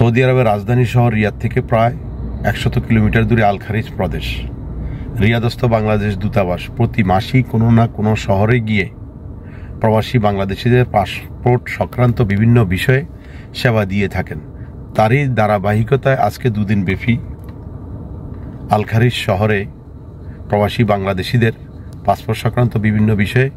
Saudi আরবের রাজধানী শহর রিয়াদ থেকে প্রায় 100 কিলোমিটার দূরে আল খারিজ প্রদেশ। রিয়াদস্থ বাংলাদেশ দূতাবাস প্রতি মাসেই কোনো না কোনো শহরে গিয়ে প্রবাসী বাংলাদেশিদের পাসপোর্ট সংক্রান্ত বিভিন্ন বিষয়ে সেবা দিয়ে থাকেন। তারই ধারাবাহিকতায় আজকে দুদিন ব্যাপী আল খারিজ শহরে প্রবাসী বাংলাদেশিদের পাসপোর্ট সংক্রান্ত বিভিন্ন বিষয়ে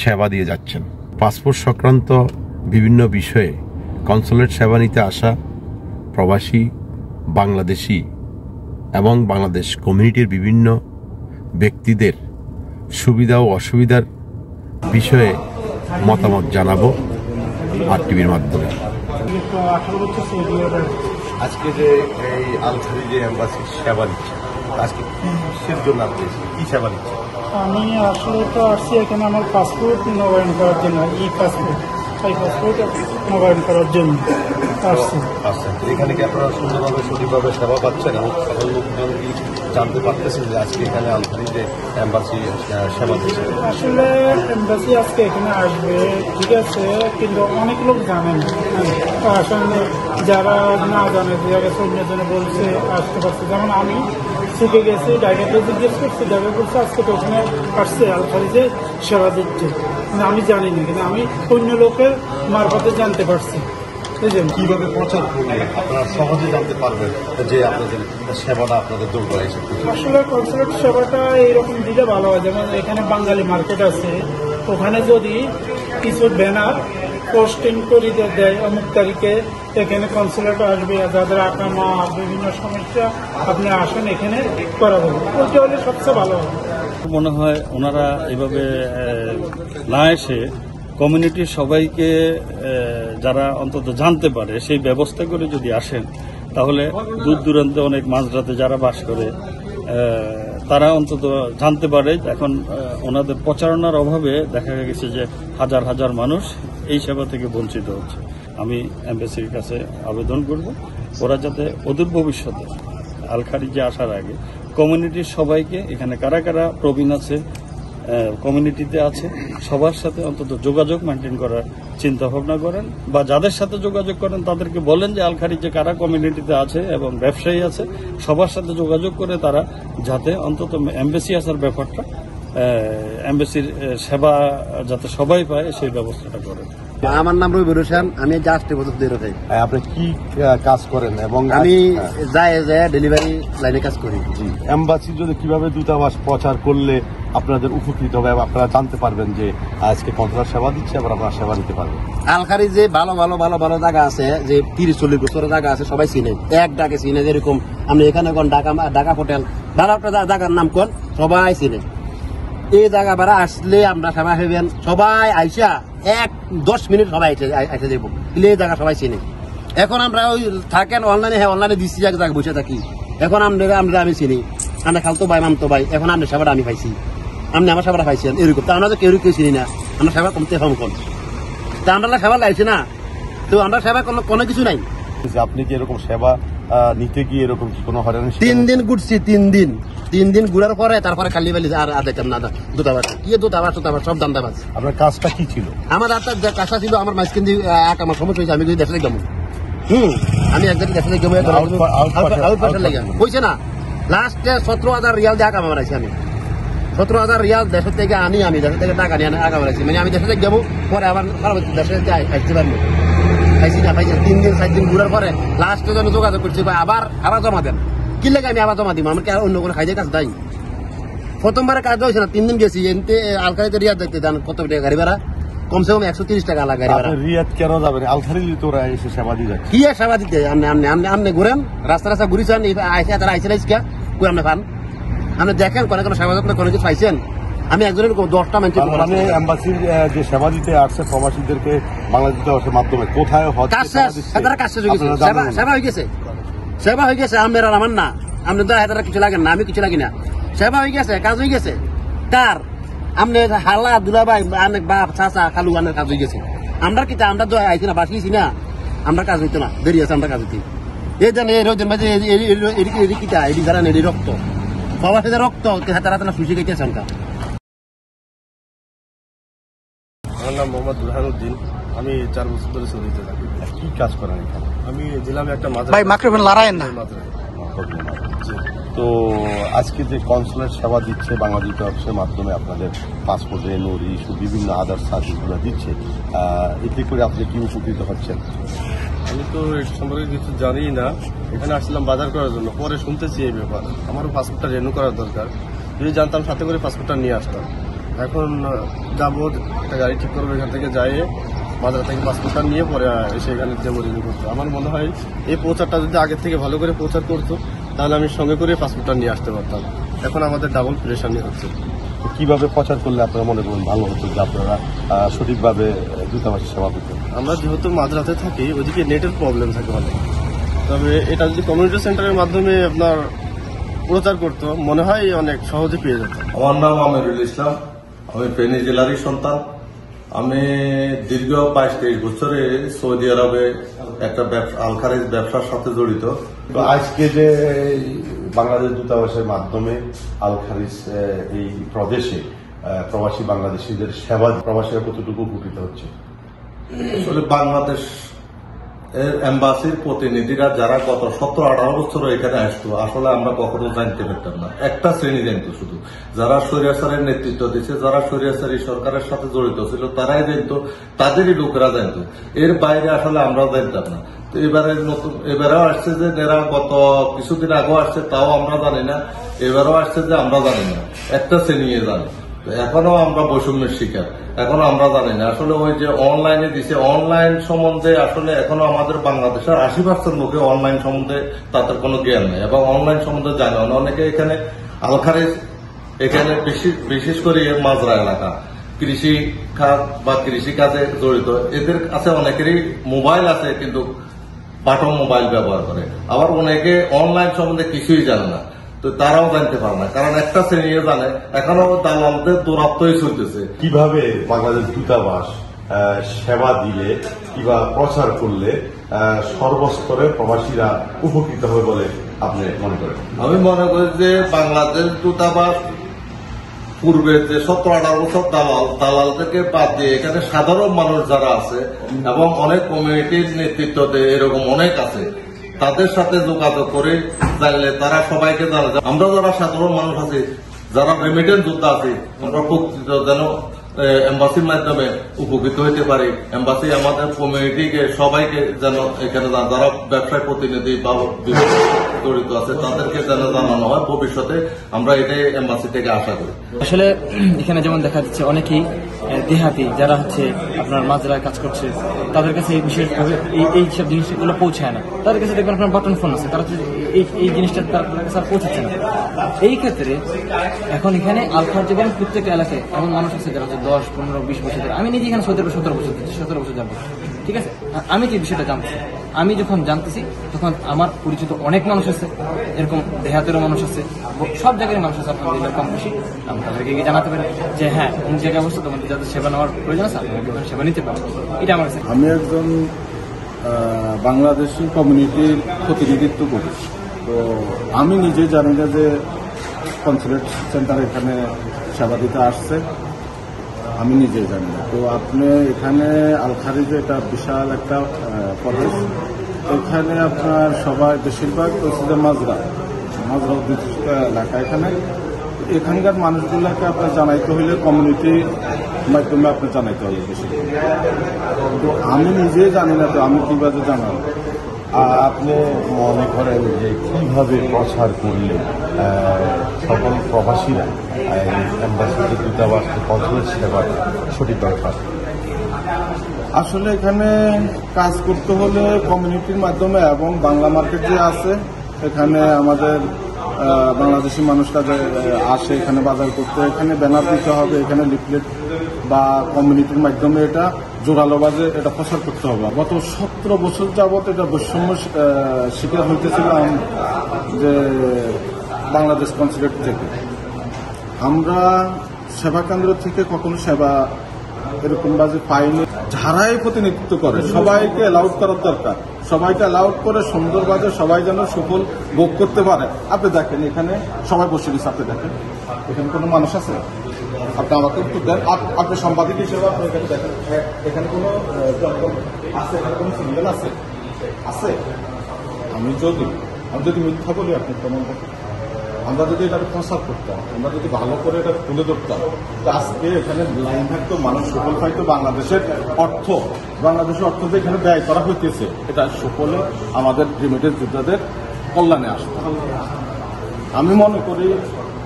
সেবা দিয়ে যাচ্ছেন। পাসপোর্ট সংক্রান্ত বিভিন্ন বিষয়ে কনসুলেট সেবা নিতে আসা প্রবাসী বাংলাদেশি এবং বাংলাদেশ কমিউনিটির বিভিন্ন ব্যক্তিদের সুবিধা ও অসুবিধার বিষয়ে মতামত জানাবো RTVর মাধ্যমে। আজকে যে এই আল খারিজে এম্বাসি সেবা দিচ্ছে, আজকে কিসের জন্য আপনি কি সেবা দিচ্ছেন? আমি আসলে তো আসছি এখানে আমার পাসপোর্ট নবায়ন করার জন্য, পাসপোর্ট নবায়ন করার জন্য আসছি। আচ্ছা, এখানে কি আপনারা সুন্দরভাবে সঠিকভাবে সেবা পাচ্ছেন এবং সকল লোকজন কি জানতে পারতেছেন যে আজকে এখানে আল খারিজে এম্বাসি সেবা দিচ্ছে? আসলে এম্বাসি আজকে এখানে আসবে, ঠিক আছে, কিন্তু অনেক লোক জানে না। আসলে যারা না জানে, যারা অন্যজনে বলছে আসতে পারছে, যেমন আমি শিখে গেছি, ডাইরেক্টর জিজ্ঞেস করছি, ড্রাইভার বলছে আজকে তো ওখানে আসছে আল খারিজে সেবা দিচ্ছে, কিন্তু আমি জানি না, কিন্তু আমি অন্য লোকের মারফতে জানতে পারছি। কিভাবে প্রচার করলে আপনারা সহজে জানতে পারবেন যে আপনাদের সেবাটা আপনাদের দরকার এসেছে? আসলে কনসুলেট সেবাটা এইরকম দিলে ভালো হয়, যেমন এখানে বাঙালি মার্কেট আছে, ওখানে যদি কিছু ব্যানার পোস্টিং করে দেয় অমুক তারিখে এখানে কনসুলেট আসবে, যাদের আকামা বিভিন্ন সমস্যা আপনি আসেন এখানে করা যাবে, ওইটা হলে সবচেয়ে ভালো হবে। মনে হয় ওনারা এভাবে না এসে কমিউনিটির সবাইকে যারা অন্তত জানতে পারে সেই ব্যবস্থা করে যদি আসেন, তাহলে দূর দূরান্তে অনেক মাঝরাতে যারা বাস করে তারা অন্তত জানতে পারে। এখন ওনাদের প্রচারণার অভাবে দেখা গেছে যে হাজার হাজার মানুষ এই সেবা থেকে বঞ্চিত হচ্ছে। আমি এমবাসির কাছে আবেদন করব ওরা যাতে অদূর ভবিষ্যতে আল খারিজে আসার আগে কমিউনিটির সবাইকে, এখানে কারা কারা প্রবীণ আছে কমিউনিটিতে আছে, সবার সাথে অন্তত যোগাযোগ মেনটেন করার চিন্তা ভাবনা করেন, বা যাদের সাথে যোগাযোগ করেন তাদেরকে বলেন যে আল খারিজে কারা কমিউনিটিতে আছে এবং ব্যবসায়ী আছে, সবার সাথে যোগাযোগ করে তারা যাতে অন্তত এমবাসি আসার ব্যাপারটা, এমবাসির সেবা যাতে সবাই পায় সেই ব্যবস্থাটা করেন। আমার নাম রবিউল হোসেন, আমি জাস্ট বছর। আপনি কি কাজ করেন? এবং আমি যায় ডেলিভারি লাইনে কাজ করি। এম্বাসি যদি কিভাবে দূতাবাস প্রচার করলে আপনাদের উপকৃত হবে এবং আপনারা জানতে পারবেন যে আজকে কনসুলার সেবা দিচ্ছে, আবার আপনারা সেবা দিতে পারবেন? আল খারিজে ভালো ভালো ভালো ভালো জায়গা আছে, যে 30-40 বছরের জায়গা আছে, সবাই চিনে, এক ডাকে চিনে। যেরকম আপনি এখানে কোন ঢাকা হোটেল, ভালো একটা জায়গার নাম কোন, সবাই চিনে। এই জায়গা বেড়া আসলে আমরা সেবা হইবেন, সবাই আইসা 10 মিনিট সবাই আইসা দেবো, এই জায়গা সবাই চিনে। এখন আমরা ওই থাকেন অনলাইনে, হ্যাঁ অনলাইনে দিচ্ছি, এক জায়গায় বসে থাকি। এখন আমরা আমি চিনি, আমরা খালতো ভাই মামতো ভাই, এখন আমরা সেবাটা আমি পাইছি, আপনি আমার সেবাটা পাইছেন, এরকম। তা আমরা তো কেউ চিনি না, আমরা সেবা কমতে কম। তা আমরা সেবা লাগছি না, তো আমরা সেবা কোনো কিছু নাই। আপনি কি এরকম সেবা নিতে গিয়ে এরকম কি কোনো হয়রানি? 3 দিন ঘুরছি, 3 দিন ঘুরার পরে তারপরে খালি বালি আর দেখতাম না দূতাবাস, কি দূতাবাস সব দান্দাবাজ। আপনার কাজটা কি ছিল? আমার কাজটা ছিল, আমার মাঝখান দিয়ে আমার সমস্যা হয়েছে, আমি যদি দেশে যাবো, আমি একদিন দেশে যাবো হয়েছে না, লাস্টে 17,000 রিয়াল দিয়ে আঁকা মারাইছি। আমি 17,000 রিয়াল দেশের থেকে আনি, আমি দেশের থেকে টাকা নিয়ে আঁকা মারাইছি, মানে আমি দেশে যাবো, পরে আবার দেশে আসতে পারবো, পাইছি না, পাইছি 3 দিন 4 দিন ঘুরার পরে লাস্টে জন্য যোগাযোগ করছি, আবার জমা দেন, কি লাগে আমি আবার জমা দিব, আমার কি অন্য কোনো খাইতে কাজ দেয়? প্রথমবারে কাজ হয়েছে না, 3 দিন গেছি, এনতে আল খারিজে রিয়াদ দেখতে যান, কত টাকা গাড়ি ভাড়া, কমসে কম 130 টাকা লাগে গাড়ি ভাড়া। রিয়াদ কেন যাবেন? আল খারিজে তোরা এসে সেবা দিয়ে যাচ্ছে। কি সেবা দিতে? আপনি ঘুরেন, রাস্তা ঘুরিছেন, তারা আইসে কই আপনি পান, আপনি দেখেন কোনো সেবা যত্ন কোনো কিছু পাইছেন? আমি একজনের 10টা মানুষ এম্বাসির যে সেবা দিতে আসছে প্রবাসীদেরকে বাংলাদেশ দূতাবাসের মাধ্যমে কোথায় সেবা হয়ে গেছে, আমের আর আমার না, আপনি তো হাজারা কিছু লাগেন না, আমি কিছু লাগি না, সেবা হয়ে গেছে, কাজ হয়ে গেছে। কার? আপনি হালা দুলাভাই, অনেক বাপ চাচা খালু আনের কাজ হয়ে গেছে। আমরা কি আমরা তো আইছি না, বাসিয়েছি না, আমরা কাজ হইতো না, দেরি আছে আমরা কাজ হইতে। এই জানে এটি যারা নেই রক্ত, প্রবাসীদের রক্ত হাতে সুশি খাইতেছে। আমার নাম মোহাম্মদ বুরহানুদ্দিন, আমি 4 বছর ধরে সৌদিতে থাকি। কি কাজ করেন এখানে? আমি দিলাম একটা ভাই মাইক্রোফোন লড়াইয়েন না। তো আজকে যে কনসুলেট সেবা দিচ্ছে বাংলাদেশ দূতাবাসের মাধ্যমে আপনাদের পাসপোর্টে নরি ইস্যু বিভিন্ন আদার সার্ভিসগুলো দিচ্ছে, এতে করে আপনি কি উপকৃত হচ্ছেন? আমি তো এর সম্পর্কে কিছু জানি না, এখানে আসছিলাম বাজার করার জন্য, পরে শুনতেছি এই ব্যাপার। আমারও পাসপোর্টটা রেনিউ করার দরকার, যদি জানতাম সাথে করে পাসপোর্টটা নিয়ে আসতাম। এখন যাবো, একটা গাড়ি ঠিক করবো, এখান থেকে যাই বাজার থেকে পাসপোর্টটা নিয়ে পরে এসে এখানে যাবো রেনিউ করতে। আমার মনে হয় এই প্রচারটা যদি আগের থেকে ভালো করে প্রচার করতো তাহলে আমি সঙ্গে করে পাসপোর্টটা নিয়ে আসতে পারতাম। এখন আমাদের ডাবল প্রেশানি হচ্ছে। কিভাবে প্রচার করলে আপনারা মনে করুন ভালো হতো যে আপনারা সঠিকভাবে দূতাবাসের সেবা পেতেন? আমরা যেহেতু মাঝরাতে থাকি, ওইদিকে নেটের প্রবলেম থাকে অনেক, তবে এটা যদি কমিউনিটি সেন্টারের মাধ্যমে আপনার প্রচার করতো মনে হয় অনেক সহজে পেয়ে যেত। আমার নাম আমিরুল ইসলাম, আমি ফেনী জেলারই সন্তান। আমি দীর্ঘ 22-23 বছরে সৌদি আরবে একটা আল-খারিজ ব্যবসার সাথে জড়িত। তো আজকে যে বাংলাদেশ দূতাবাসের মাধ্যমে আল-খারিজ এই প্রদেশে প্রবাসী বাংলাদেশিদের সেবা, প্রবাসীরা কতটুকু উপকৃত হচ্ছে? আসলে বাংলাদেশ এম্বাসির প্রতিনিধিরা যারা গত 17-18 বছর এখানে আসতো, আসলে আমরা কখনো জানতে পারতাম না। একটা শ্রেণী জানতো শুধু, যারা স্বৈরাচারের নেতৃত্ব দিচ্ছে, যারা স্বৈরাচারী সরকারের সাথে জড়িত ছিল তারাই জানতো, তাদেরই লোকেরা জানতো। এর বাইরে আসলে আমরা জানতাম না। তো এবারেও আসছে যে এরা গত কিছুদিন আগেও আসছে, তাও আমরা জানি না। এবারেও আসছে যে আমরা জানি না, একটা শ্রেণী জানি। এখনো আমরা বৈষম্যের শিকার, এখনো আমরা জানি না। আসলে ওই যে অনলাইনে দিছে, অনলাইন সম্বন্ধে আসলে এখনো আমাদের বাংলাদেশের 80% লোকে অনলাইন সম্বন্ধে তাদের কোনো জ্ঞান নেই এবং অনলাইন সম্বন্ধে জানে না। অনেকে এখানে আল-খারিজ, এখানে বিশেষ করে মাজরা এলাকা, কৃষি খাত বা কৃষি কাজে জড়িত, এদের কাছে অনেকেরই মোবাইল আছে কিন্তু বাটন মোবাইল ব্যবহার করে। আবার অনেকে অনলাইন সম্বন্ধে কিছুই জানে না, তো তারাও জানতে পারে না, কারণ একটা শ্রেণী জানে। এখনো দালালদের দৌরাত্মই চলতেছে। কিভাবে বাংলাদেশ দূতাবাস সেবা দিলে কিংবা প্রচার করলে সর্বস্তরের প্রবাসীরা উপকৃত হবে বলে আপনি মনে করেন? আমি মনে করি যে বাংলাদেশ দূতাবাস পূর্বে যে 17-18 বছর দালালদেরকে বাদ দিয়ে এখানে সাধারণ মানুষ যারা আছে এবং অনেক কমিউনিটির নেতৃত্ব এরকম অনেক আছে, তাদের সাথে যোগাযোগ করে জানলে তারা সবাইকে জানে। আমরা যারা সাধারণ মানুষ আছি, যারা রেমিটেন্স যোদ্ধা আছি, আমরা প্রকৃত যেন এম্বাসির মাধ্যমে উপকৃত হইতে পারি। এম্বাসি আমাদের কমিউনিটিকে সবাইকে যেন এখানে যারা ব্যবসায় প্রতিনিধি বা জড়িত আছে তাদেরকে যেন জানানো হয়। ভবিষ্যতে আমরা এটাই এম্বাসি থেকে আশা করি। আসলে এখানে যেমন দেখা যাচ্ছে অনেকেই দেহাতি যারা হচ্ছে আপনার মাজরায় কাজ করছে, তাদের কাছে এই বিশেষভাবে এই সব জিনিসগুলো পৌঁছায় না। তাদের কাছে দেখবেন আপনার বাটন ফোন আছে, তারা এই জিনিসটা তার কাছে আর পৌঁছাচ্ছে না। এই ক্ষেত্রে এখন এখানে আল-খারিজ এবং প্রত্যেকটা এলাকায় এমন মানুষ আছে যারা হচ্ছে 10, 15, 20 বছর ধরে। আমি নিজে এখানে 17 বছর যাবো, ঠিক আছে। আমি যে বিষয়টা জানছি, আমি যখন জানতেছি তখন আমার পরিচিত অনেক মানুষ আছে, এরকম দেহাতেরও মানুষ আছে, সব জায়গায় মানুষ আছে। আপনাদের কম বেশি আমি তাদেরকে গিয়ে জানাতে পারি যে হ্যাঁ অমুক জায়গায় অবস্থা, তোমাদের যাদের সেবা নেওয়ার প্রয়োজন আছে আপনাদের সেবা নিতে পারো। এটা আমার কাছে। আমি একজন বাংলাদেশি কমিউনিটির প্রতিনিধিত্ব করি, তো আমি নিজে জানি না যে কনসুলেট সেন্টার এখানে সেবা দিতে আসছে, আমি নিজে জানি না। তো আপনি এখানে আল-খারিজে এটা বিশাল একটা প্রদেশ, এখানে আপনার সবাই বেশিরভাগ মাজরা অধ্যুষিত এলাকা। এখানকার মানুষগুলোকে আপনার জানাইতে হইলে কমিউনিটির মাধ্যমে আপনি জানাইতে হবে বেশি। তো আমি নিজে জানি না, তো আমি কিভাবে জানাবো? আপনি মনে করেন যে কিভাবে প্রচার করলে সকল প্রবাসীরা এম্বাসিতে দূতাবাস কনসুলেট সেবা সঠিকভাবে পাবে? আসলে এখানে কাজ করতে হলে কমিউনিটির মাধ্যমে এবং বাংলা মার্কেট যে আছে, এখানে আমাদের বাংলাদেশি মানুষরা যে আসে এখানে বাজার করতে, এখানে ব্যানার দিতে হবে, এখানে লিফলেট বা কমিউনিটির মাধ্যমে এটা জোরালোভাবে এটা প্রচার করতে হবে। গত 17 বছর যাবৎ এটা বৈষম্য শিকার হইতেছিলাম যে বাংলাদেশ কনসুলেট থেকে। আমরা সেবা কেন্দ্র থেকে কখনো সেবা এরকম বাজে পাইনি। যারাই প্রতিনিধিত্ব করে সবাইকে অ্যালাউড করার দরকার, সবাইকে অ্যালাউড করে সুন্দরভাবে সবাই যেন সুফল ভোগ করতে পারে। আপনি দেখেন এখানে সবাই বসে গেছে, আপনি দেখেন এখানে কোনো মানুষ আছে? আপনি আমাকে উত্তর দেন। আপনি সাংবাদিক হিসেবে আপনি এখানে দেখেন, এখানে কোনো আছে, এখানে কোনো সিঙ্গেল আছে? আমি যদি মিথ্যা বলি আপনি প্রমাণ করতেন। আমরা যদি এটাকে প্রচার করতাম, আমরা যদি ভালো করে এটা তুলে ধরতাম, আজকে এখানে লাইন থাকতো, মানুষ সুফল পাইতো। বাংলাদেশের অর্থ যে এখানে ব্যয় করা হইতেছে, এটা সুফলে আমাদের রেমিটেন্স যোদ্ধাদের কল্যাণে আসতো। আমি মনে করি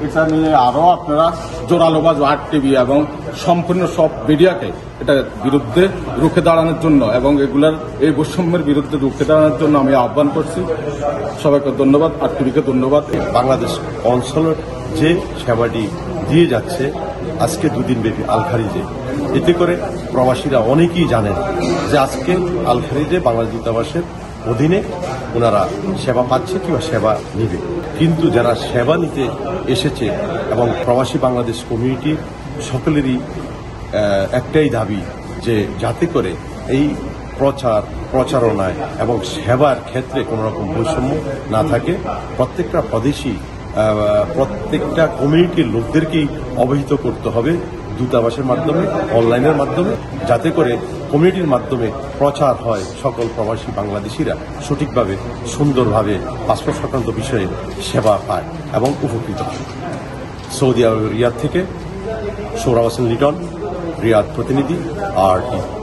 এটা নিয়ে আরো আপনারা জোরালোবাজ RTV এবং সম্পূর্ণ সব মিডিয়াকে এটা বিরুদ্ধে রুখে দাঁড়ানোর জন্য এবং এগুলার এই বৈষম্যের বিরুদ্ধে রুখে দাঁড়ানোর জন্য আমি আহ্বান করছি। সবাইকে ধন্যবাদ, RTVকে ধন্যবাদ। বাংলাদেশ কনসুলেট যে সেবাটি দিয়ে যাচ্ছে আজকে দুদিন ব্যাপী আল-খারিজে, এতে করে প্রবাসীরা অনেকেই জানেন যে আজকে আল-খারিজে বাংলাদেশ দূতাবাসের অধীনে ওনারা সেবা পাচ্ছে কিংবা সেবা নিবে। কিন্তু যারা সেবা নিতে এসেছে এবং প্রবাসী বাংলাদেশ কমিউনিটি সকলেরই একটাই দাবি যে যাতে করে এই প্রচারণায় এবং সেবার ক্ষেত্রে কোনো রকম বৈষম্য না থাকে। প্রত্যেকটা প্রদেশী প্রত্যেকটা কমিউনিটির লোকদেরকেই অবহিত করতে হবে দূতাবাসের মাধ্যমে, অনলাইনের মাধ্যমে, যাতে করে কমিউনিটির মাধ্যমে প্রচার হয়, সকল প্রবাসী বাংলাদেশিরা সঠিকভাবে সুন্দরভাবে পাসপোর্ট সংক্রান্ত বিষয়ে সেবা পায় এবং উপকৃত হয়। সৌদি আরবের রিয়াদ থেকে সোহরাব হোসেন লিটন, রিয়াদ প্রতিনিধি, RTV।